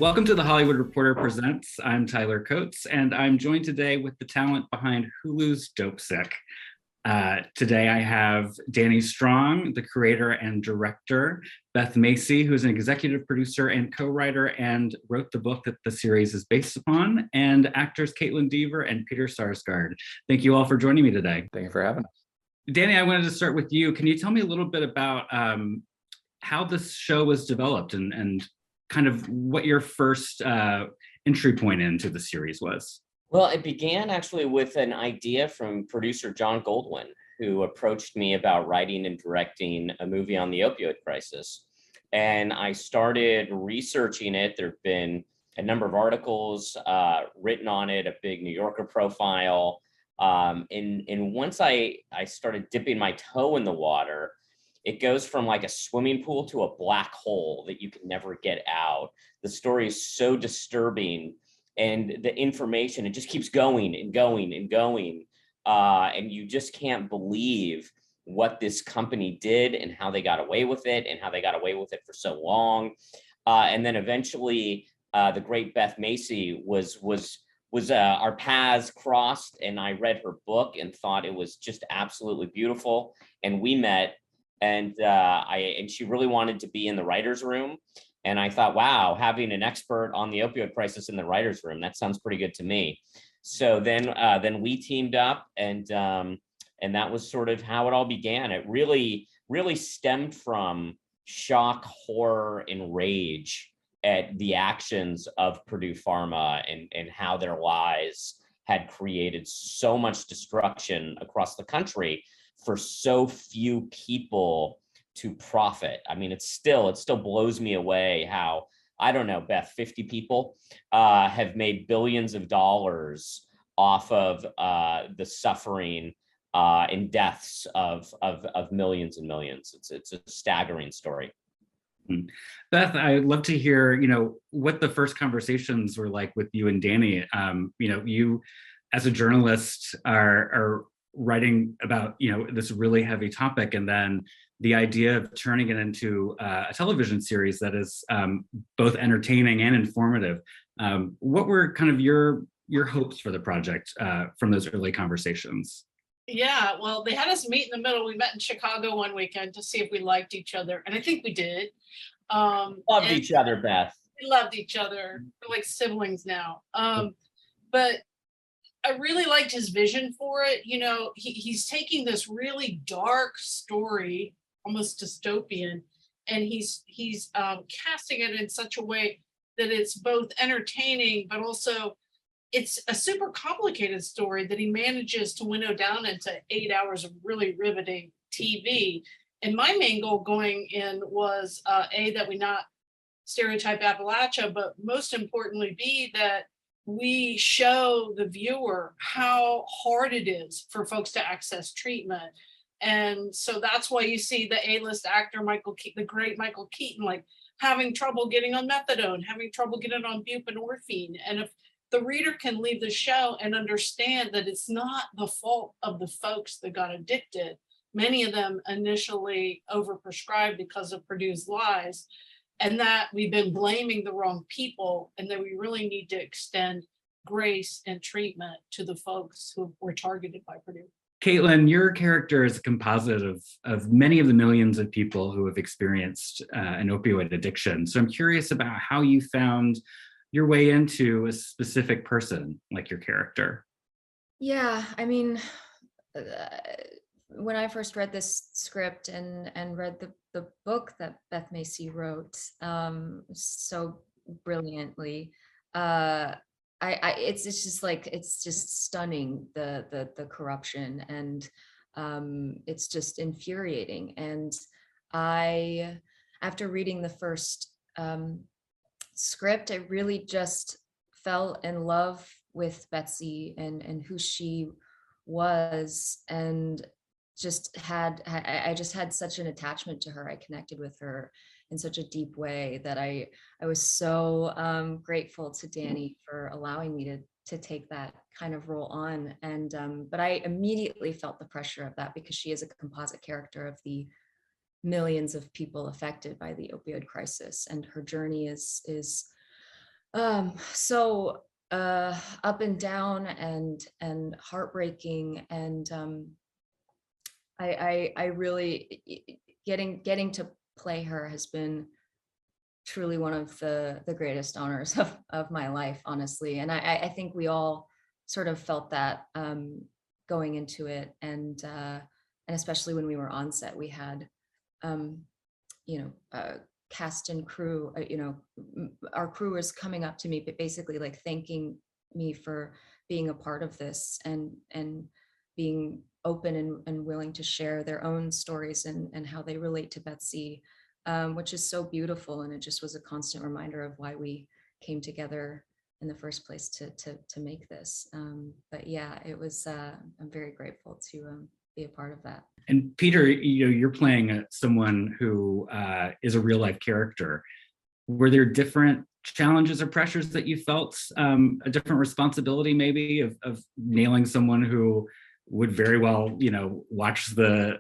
Welcome to the Hollywood Reporter Presents. I'm Tyler Coates, and I'm joined today with the talent behind Hulu's Dopesick. Today I have Danny Strong, the creator and director, Beth Macy, who's an executive producer and co-writer and wrote the book that the series is based upon, and actors Kaitlyn Dever and Peter Sarsgaard. Thank you all for joining me today. Thank you for having us. Danny, I wanted to start with you. Can you tell me a little bit about how this show was developed and kind of what your first entry point into the series was? Well, it began actually with an idea from producer John Goldwyn, who approached me about writing and directing a movie on the opioid crisis. And I started researching it. There have been a number of articles written on it, a big New Yorker profile. And once I started dipping my toe in the water, it goes from like a swimming pool to a black hole that you can never get out. The story is so disturbing, and the information, it just keeps going and going and going. And you just can't believe what this company did and how they got away with it and how they got away with it for so long. And then eventually the great Beth Macy was our paths crossed, and I read her book and thought it was just absolutely beautiful. And we met. And she really wanted to be in the writer's room. And I thought, wow, having an expert on the opioid crisis in the writer's room, that sounds pretty good to me. So then we teamed up, and that was sort of how it all began. It really stemmed from shock, horror, and rage at the actions of Purdue Pharma and how their lies had created so much destruction across the country for so few people to profit. I mean, it still blows me away how, I don't know, Beth, 50 people have made billions of dollars off of the suffering and deaths of millions and millions. It's a staggering story. Beth, I'd love to hear, what the first conversations were like with you and Danny. You as a journalist are writing about this really heavy topic, and then the idea of turning it into a television series that is both entertaining and informative. What were kind of your hopes for the project from those early conversations? Yeah, well, they had us meet in the middle. We met in Chicago one weekend to see if we liked each other, and I think we did. Loved each other, Beth. We loved each other. We're like siblings now. But I really liked his vision for it. He's taking this really dark story, almost dystopian, and he's casting it in such a way that it's both entertaining, but also it's a super complicated story that he manages to winnow down into 8 hours of really riveting TV. And my main goal going in was that we not stereotype Appalachia, but most importantly, B, that we show the viewer how hard it is for folks to access treatment. And so that's why you see the A-list actor, the great Michael Keaton, like having trouble getting on methadone, having trouble getting on buprenorphine. And if the reader can leave the show and understand that it's not the fault of the folks that got addicted, many of them initially overprescribed because of Purdue's lies, and that we've been blaming the wrong people, and that we really need to extend grace and treatment to the folks who were targeted by Purdue. Kaitlyn, your character is a composite of many of the millions of people who have experienced an opioid addiction. So I'm curious about how you found your way into a specific person like your character. Yeah, I mean, when I first read this script and read the book that Beth Macy wrote so brilliantly, it's just stunning, the corruption, and it's just infuriating. And after reading the first script, I really just fell in love with Betsy and who she was, and I just had such an attachment to her. I connected with her in such a deep way that I was so grateful to Danny for allowing me to take that kind of role on. And but I immediately felt the pressure of that, because she is a composite character of the millions of people affected by the opioid crisis, and her journey is So up and down and heartbreaking, and I really getting to play her has been truly one of the greatest honors of my life, honestly. And I think we all sort of felt that going into it, and especially when we were on set, we had cast and crew. Our crew was coming up to me, but basically like thanking me for being a part of this, and being open and willing to share their own stories and how they relate to Betsy, which is so beautiful. And it just was a constant reminder of why we came together in the first place to make this. But yeah, it was, I'm very grateful to be a part of that. And Peter, you're playing someone who is a real life character. Were there different challenges or pressures that you felt, a different responsibility maybe of nailing someone who would very well, watch the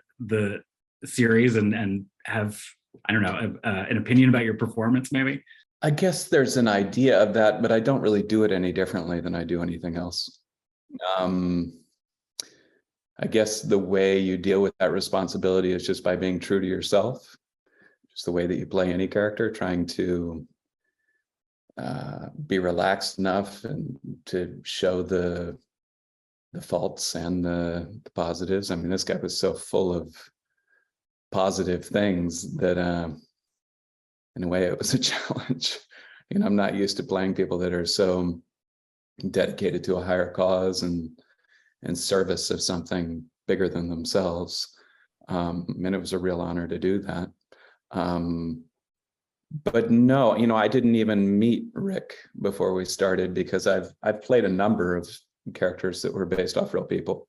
series and have, I don't know, an opinion about your performance maybe? I guess there's an idea of that, but I don't really do it any differently than I do anything else. I guess the way you deal with that responsibility is just by being true to yourself. Just the way that you play any character, trying to be relaxed enough and to show the faults and the positives. I mean, this guy was so full of positive things that in a way it was a challenge. I'm not used to playing people that are so dedicated to a higher cause and service of something bigger than themselves. And it was a real honor to do that. But no, I didn't even meet Rick before we started, because I've played a number of characters that were based off real people.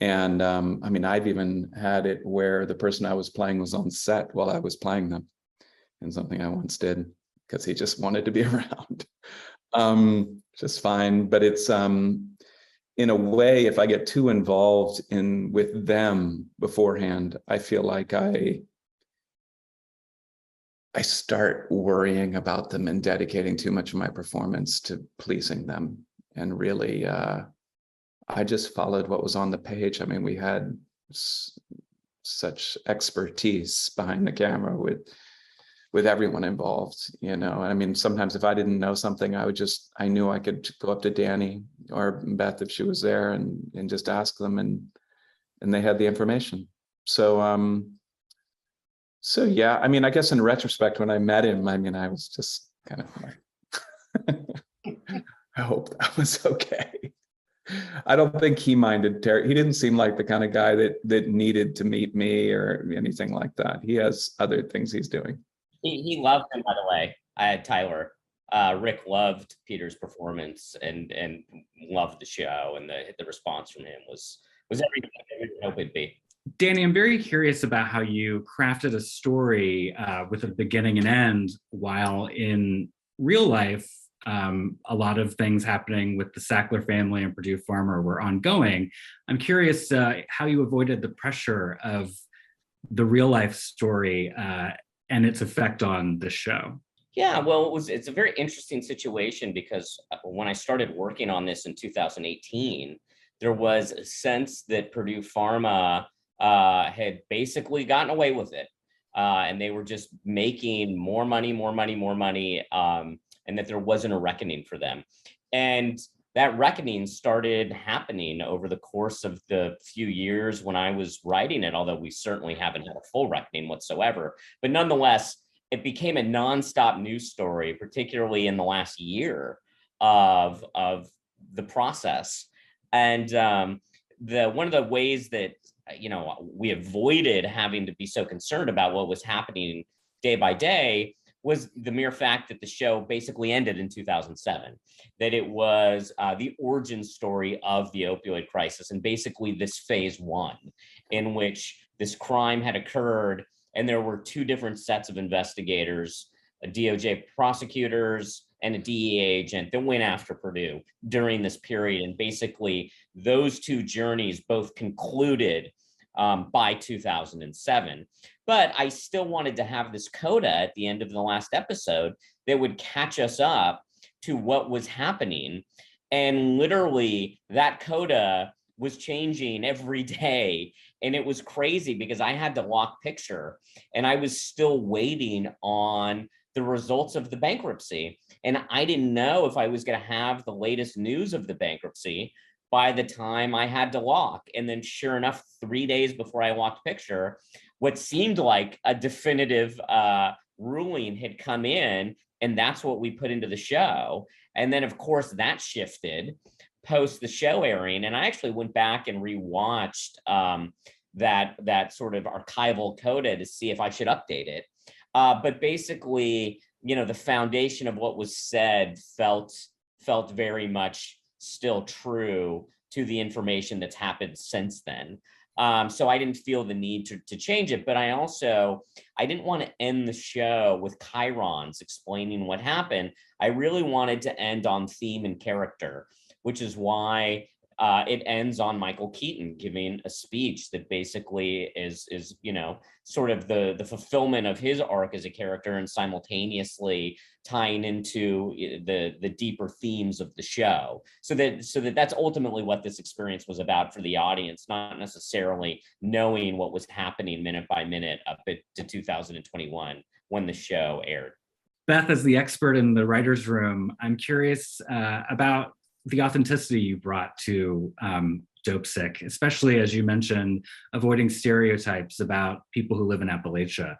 And I've even had it where the person I was playing was on set while I was playing them, and something I once did because he just wanted to be around. Just fine. But it's in a way, if I get too involved with them beforehand, I feel like I start worrying about them and dedicating too much of my performance to pleasing them. And really, I just followed what was on the page. We had such expertise behind the camera with everyone involved, sometimes if I didn't know something, I knew I could go up to Danny or Beth if she was there and just ask them, and they had the information. So yeah, I guess in retrospect, when I met him, I was just kind of like, I hope that was okay. I don't think he minded. He didn't seem like the kind of guy that needed to meet me or anything like that. He has other things he's doing. He loved him, by the way. Tyler. Rick loved Peter's performance and loved the show, and the response from him was everything I would hope it'd be. Danny, I'm very curious about how you crafted a story with a beginning and end, while in real life, a lot of things happening with the Sackler family and Purdue Farmer were ongoing. I'm curious how you avoided the pressure of the real life story and its effect on the show. Yeah, well, it's a very interesting situation, because when I started working on this in 2018, there was a sense that Purdue Pharma had basically gotten away with it. And they were just making more money, and that there wasn't a reckoning for them. And that reckoning started happening over the course of the few years when I was writing it, although we certainly haven't had a full reckoning whatsoever. But nonetheless, it became a nonstop news story, particularly in the last year of the process. And one of the ways that we avoided having to be so concerned about what was happening day by day was the mere fact that the show basically ended in 2007, that it was the origin story of the opioid crisis, and basically this phase one, in which this crime had occurred, and there were two different sets of investigators, a DOJ prosecutors and a DEA agent, that went after Purdue during this period. And basically those two journeys both concluded by 2007. But I still wanted to have this coda at the end of the last episode that would catch us up to what was happening. And literally that coda was changing every day. And it was crazy because I had to lock picture and I was still waiting on the results of the bankruptcy. And I didn't know if I was going to have the latest news of the bankruptcy by the time I had to lock. And then sure enough, 3 days before I locked picture, what seemed like a definitive ruling had come in, and that's what we put into the show. And then of course that shifted post the show airing. And I actually went back and rewatched that sort of archival coda to see if I should update it. But basically, the foundation of what was said felt very much still true to the information that's happened since then. So I didn't feel the need to change it, but I didn't want to end the show with chyrons explaining what happened. I really wanted to end on theme and character, which is why it ends on Michael Keaton giving a speech that basically is sort of the fulfillment of his arc as a character, and simultaneously tying into the deeper themes of the show. So that's ultimately what this experience was about for the audience, not necessarily knowing what was happening minute by minute up to 2021 when the show aired. Beth, as the expert in the writer's room, I'm curious about the authenticity you brought to Dopesick, especially as you mentioned, avoiding stereotypes about people who live in Appalachia.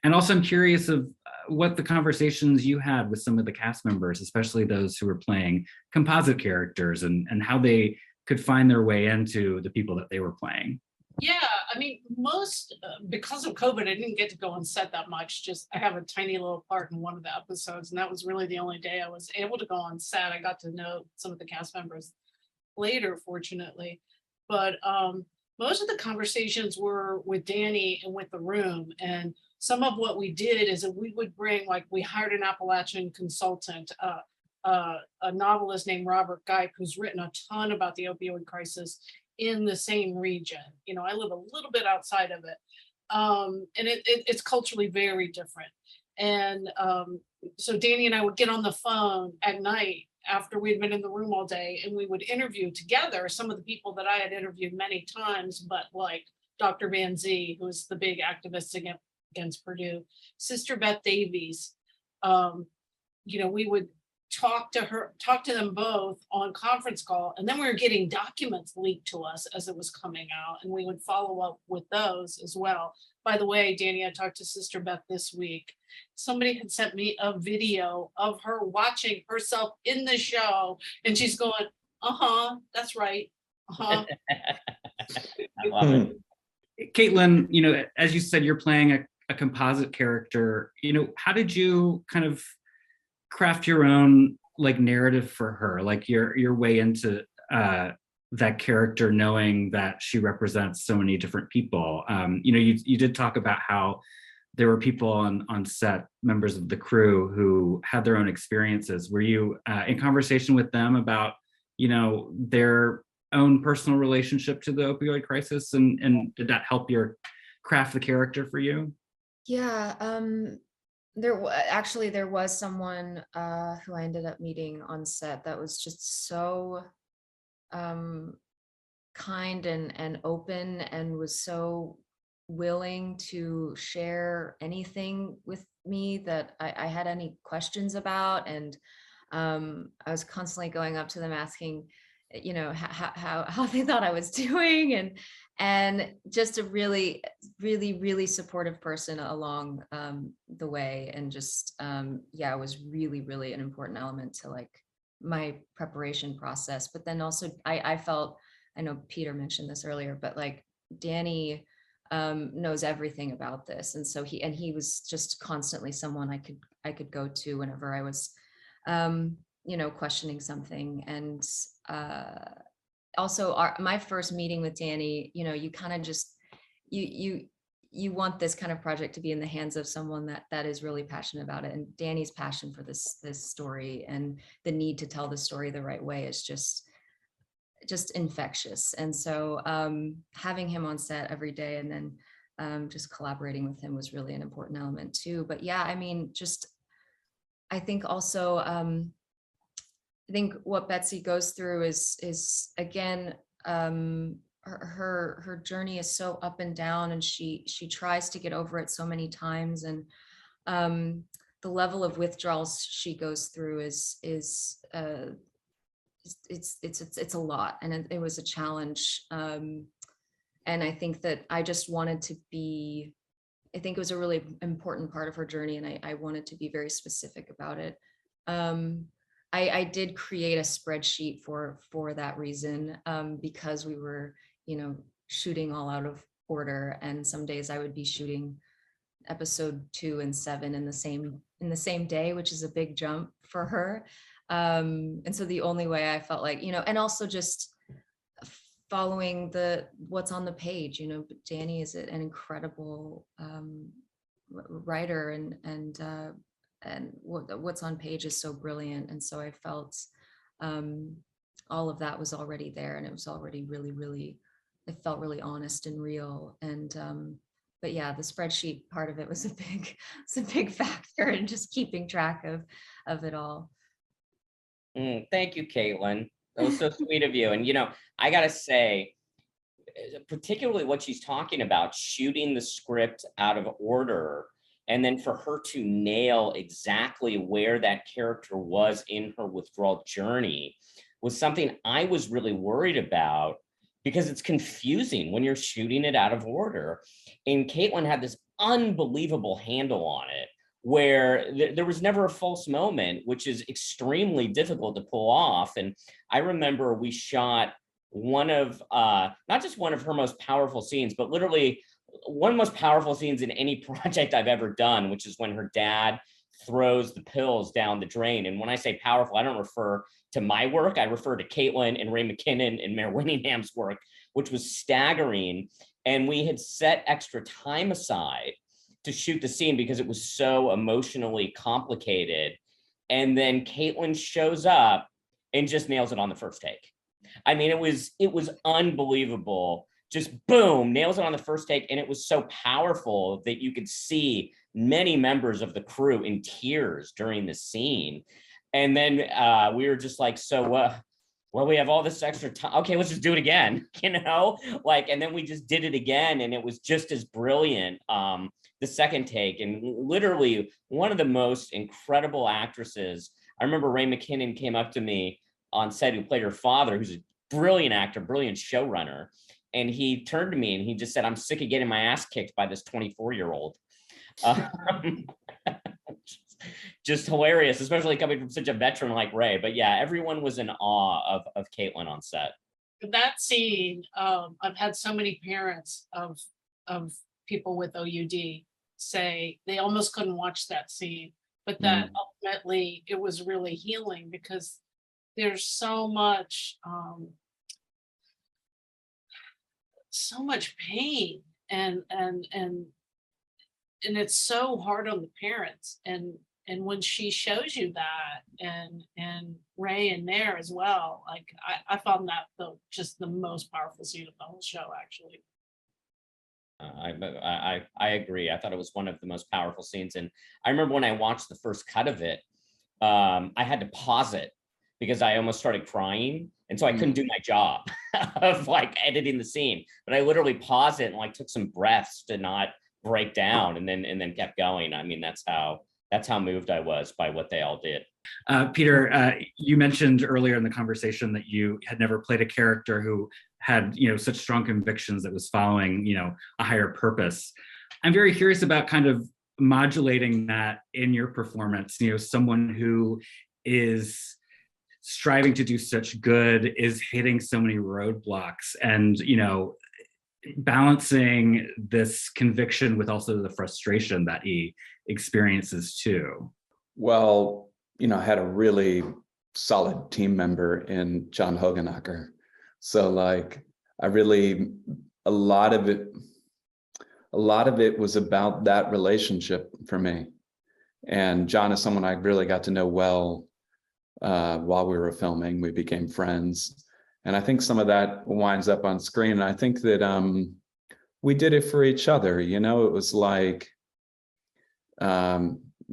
And also I'm curious of what the conversations you had with some of the cast members, especially those who were playing composite characters, and how they could find their way into the people that they were playing. Yeah, I mean, because of COVID, I didn't get to go on set that much. Just I have a tiny little part in one of the episodes, and that was really the only day I was able to go on set. I got to know some of the cast members later, fortunately. But most of the conversations were with Danny and with the room. And some of what we did is that we would bring, like, we hired an Appalachian consultant, a novelist named Robert Geip, who's written a ton about the opioid crisis in the same region. I live a little bit outside of it. And it's culturally very different. And so Danny and I would get on the phone at night after we'd been in the room all day, and we would interview together some of the people that I had interviewed many times, but like Dr. Van Zee, who was the big activist against Purdue, Sister Beth Davies. We would talk to them both on conference call, and then we were getting documents leaked to us as it was coming out, and we would follow up with those as well. By the way, Danny, I talked to Sister Beth this week. Somebody had sent me a video of her watching herself in the show, and she's going, that's right. I love it. Kaitlyn, as you said, you're playing a composite character. How did you kind of craft your own narrative for her, your way into that character, knowing that she represents so many different people? You did talk about how there were people on set, members of the crew, who had their own experiences. Were you in conversation with them about their own personal relationship to the opioid crisis, and did that help your craft the character for you? Yeah, there was someone who I ended up meeting on set that was just so kind and open, and was so willing to share anything with me that I had any questions about. And I was constantly going up to them asking, how they thought I was doing, and just a really, really, really supportive person along the way. And just, it was really, really an important element to my preparation process. But then also I felt, I know Peter mentioned this earlier, but Danny knows everything about this. And so he was just constantly someone I could go to whenever I was, questioning something. And also my first meeting with Danny, you kind of just, you want this kind of project to be in the hands of someone that is really passionate about it. And Danny's passion for this story, and the need to tell the story the right way, is just infectious. And so having him on set every day, and then just collaborating with him, was really an important element too. But yeah, I mean, I think also I think what Betsy goes through is again, her journey is so up and down, and she tries to get over it so many times, and the level of withdrawals she goes through is it's a lot, and it was a challenge. And I think that I just wanted to be, I think it was a really important part of her journey, and I wanted to be very specific about it. I did create a spreadsheet for that reason, because we were, shooting all out of order, and some days I would be shooting episode 2 and 7 in the same day, which is a big jump for her. And so the only way I felt like, and also just following what's on the page, Danny is an incredible writer, and what's on page is so brilliant. And so I felt all of that was already there, and it was already really, it felt really honest and real. And but yeah, the spreadsheet part of it was a big factor in just keeping track of it all. Thank you, Kaitlyn. That was so sweet of you. And, I got to say, particularly what she's talking about, shooting the script out of order, and then for her to nail exactly where that character was in her withdrawal journey was something I was really worried about, because it's confusing when you're shooting it out of order. And Kaitlyn had this unbelievable handle on it, where there was never a false moment, which is extremely difficult to pull off. And I remember we shot one of, not just one of her most powerful scenes, but literally one of the most powerful scenes in any project I've ever done, which is when her dad throws the pills down the drain. And when I say powerful, I don't refer to my work. I refer to Kaitlyn and Ray McKinnon and Mayor Winningham's work, which was staggering. And we had set extra time aside to shoot the scene because it was so emotionally complicated. And then Kaitlyn shows up and just nails it on the first take. I mean, it was unbelievable. Just boom, nails it on the first take. And it was so powerful that you could see many members of the crew in tears during the scene. And then we were just like, so well, we have all this extra time. Okay, let's just do it again, and then we just did it again. And it was just as brilliant. The second take, and literally one of the most incredible actresses. I remember Ray McKinnon came up to me on set, who played her father, who's a brilliant actor, brilliant showrunner. And he turned to me and he just said, "I'm sick of getting my ass kicked by this 24-year-old. Just hilarious, especially coming from such a veteran like Ray. But yeah, everyone was in awe of Kaitlyn on set. That scene, I've had so many parents of people with OUD say they almost couldn't watch that scene, but that ultimately it was really healing, because there's so much pain, and it's so hard on the parents, and when she shows you that, and Ray in there as well, like I found that just the most powerful scene of the whole show, actually. I agree. I thought it was one of the most powerful scenes. And I remember when I watched the first cut of it, I had to pause it because I almost started crying. And so I couldn't do my job of editing the scene, but I literally paused it and took some breaths to not break down, and then kept going. I mean, that's how moved I was by what they all did. Peter, you mentioned earlier in the conversation that you had never played a character who had, such strong convictions that was following, a higher purpose. I'm very curious about kind of modulating that in your performance. Someone who is striving to do such good, is hitting so many roadblocks, and balancing this conviction with also the frustration that he experiences too. Well, I had a really solid team member in John Hogenacker. So a lot of it was about that relationship for me. And John is someone I really got to know well while we were filming. We became friends. And I think some of that winds up on screen. And I think that we did it for each other. It was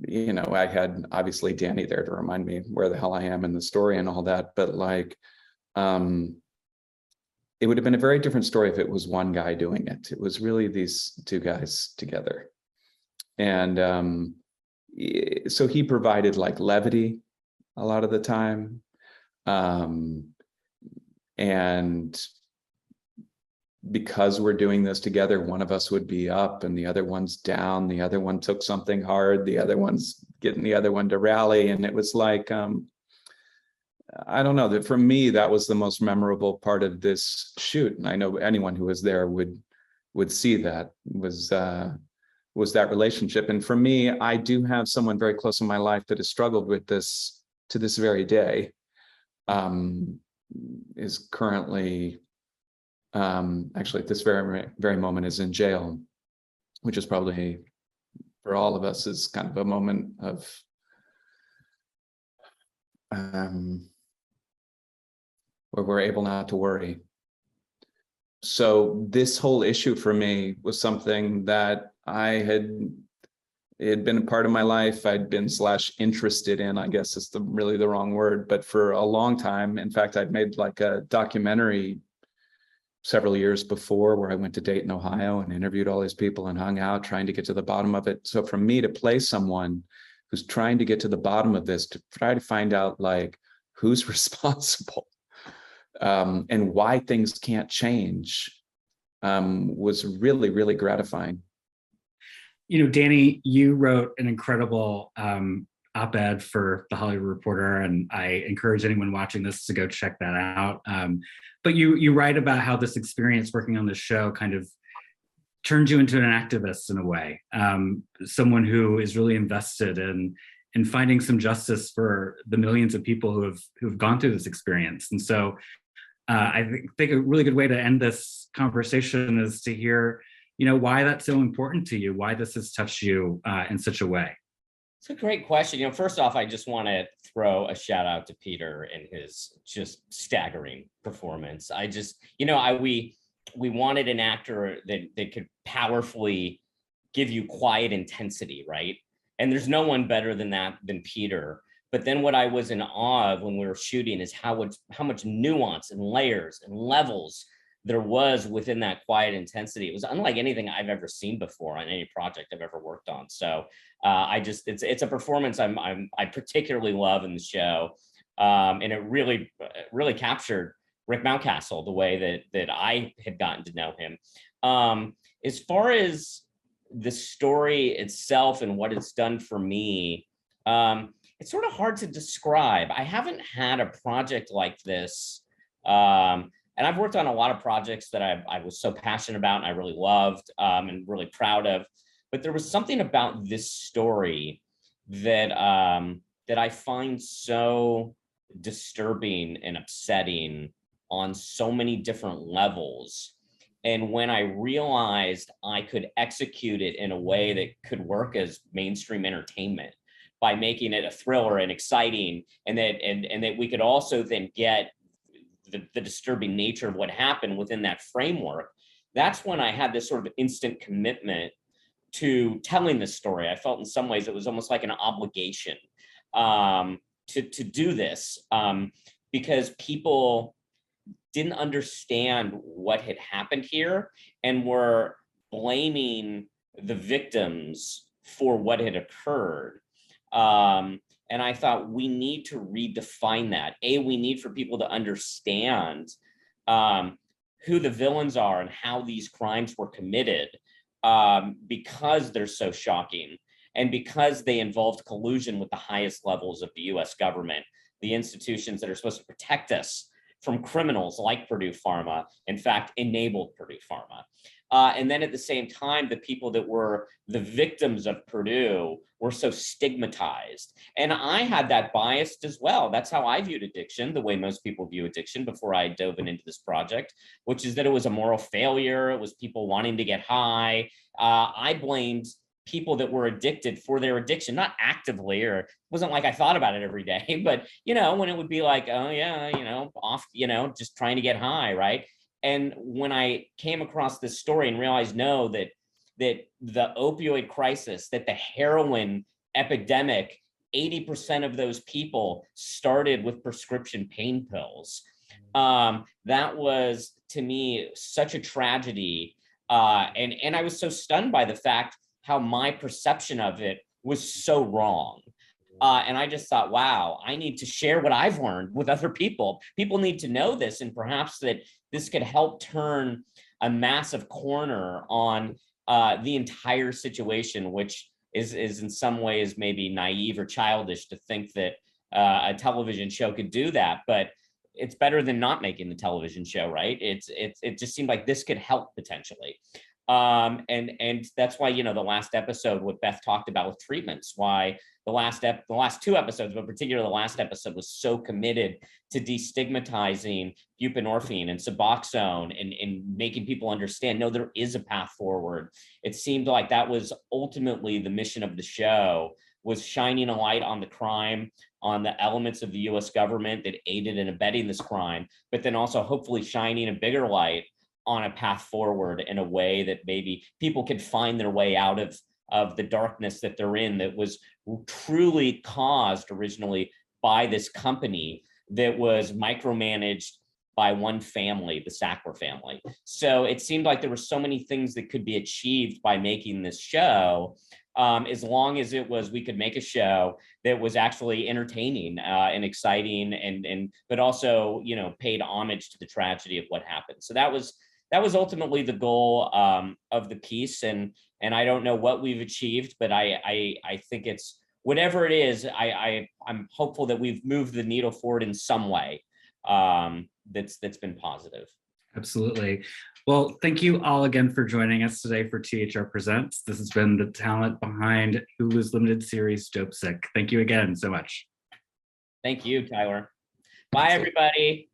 you know, I had obviously Danny there to remind me where the hell I am in the story and all that, but like, it would have been a very different story if it was one guy doing it. It was really these two guys together. And so he provided like levity a lot of the time. And because we're doing this together, one of us would be up and the other one's down. The other one took something hard. The other one's getting the other one to rally. And it was like, I don't know, that for me, that was the most memorable part of this shoot. And I know anyone who was there would see that was that relationship. And for me, I do have someone very close in my life that has struggled with this to this very day, is currently, actually at this very moment is in jail, which is probably for all of us is kind of a moment of where we're able not to worry. So this whole issue for me was something that it had been a part of my life. I'd been /interested in, I guess is really the wrong word, but for a long time. In fact, I'd made like a documentary several years before where I went to Dayton, Ohio and interviewed all these people and hung out trying to get to the bottom of it. So for me to play someone who's trying to get to the bottom of this, to try to find out like who's responsible, and why things can't change, was really, really gratifying. You know, Danny, you wrote an incredible op-ed for The Hollywood Reporter, and I encourage anyone watching this to go check that out. But you write about how this experience working on this show kind of turned you into an activist in a way, someone who is really invested in finding some justice for the millions of people who've gone through this experience. And so I think a really good way to end this conversation is to hear, you know, why that's so important to you, why this has touched you in such a way. It's a great question. You know, first off, I just want to throw a shout out to Peter and his just staggering performance. I just, you know, we wanted an actor that could powerfully give you quiet intensity, right? And there's no one better than Peter. But then what I was in awe of when we were shooting is how much nuance and layers and levels there was within that quiet intensity. It was unlike anything I've ever seen before on any project I've ever worked on. So it's a performance I particularly love in the show, and it really captured Rick Mountcastle the way that I had gotten to know him. As far as the story itself and what it's done for me, it's sort of hard to describe. I haven't had a project like this. And I've worked on a lot of projects that I was so passionate about and I really loved, and really proud of. But there was something about this story that I find so disturbing and upsetting on so many different levels. And when I realized I could execute it in a way that could work as mainstream entertainment by making it a thriller and exciting, and that we could also then get the disturbing nature of what happened within that framework, that's when I had this sort of instant commitment to telling this story. I felt in some ways it was almost like an obligation to do this, because people didn't understand what had happened here and were blaming the victims for what had occurred. And I thought we need to redefine that. We need for people to understand who the villains are and how these crimes were committed, because they're so shocking and because they involved collusion with the highest levels of the US government, the institutions that are supposed to protect us from criminals like Purdue Pharma, in fact, enabled Purdue Pharma. And then at the same time, the people that were the victims of Purdue were so stigmatized. And I had that bias as well. That's how I viewed addiction, the way most people view addiction before I dove into this project, which is that it was a moral failure. It was people wanting to get high. I blamed people that were addicted for their addiction, not actively, or it wasn't like I thought about it every day, but, you know, when it would be like, oh yeah, you know, off, you know, just trying to get high, right? And when I came across this story and realized, no, that the opioid crisis, that the heroin epidemic, 80% of those people started with prescription pain pills. That was, to me, such a tragedy. And I was so stunned by the fact how my perception of it was so wrong. And I just thought, wow, I need to share what I've learned with other people. People need to know this, and perhaps that this could help turn a massive corner on the entire situation, which is in some ways maybe naive or childish to think that a television show could do that. But it's better than not making the television show, right? It just seemed like this could help potentially. And that's why, the last episode, what Beth talked about with treatments, why the last two episodes, but particularly the last episode, was so committed to destigmatizing buprenorphine and Suboxone and making people understand, no, there is a path forward. It seemed like that was ultimately the mission of the show, was shining a light on the crime, on the elements of the US government that aided and abetting this crime, but then also hopefully shining a bigger light on a path forward in a way that maybe people could find their way out of the darkness that they're in, that was truly caused originally by this company that was micromanaged by one family, the Sackler family. So it seemed like there were so many things that could be achieved by making this show, as long as we could make a show that was actually entertaining and exciting, and but also, paid homage to the tragedy of what happened. So that was ultimately the goal of the piece, and I don't know what we've achieved, but I think it's whatever it is. I'm hopeful that we've moved the needle forward in some way that's been positive. Absolutely. Well, thank you all again for joining us today for THR Presents. This has been the talent behind Hulu's limited series Dopesick. Thank you again so much. Thank you, Tyler. Bye, everybody.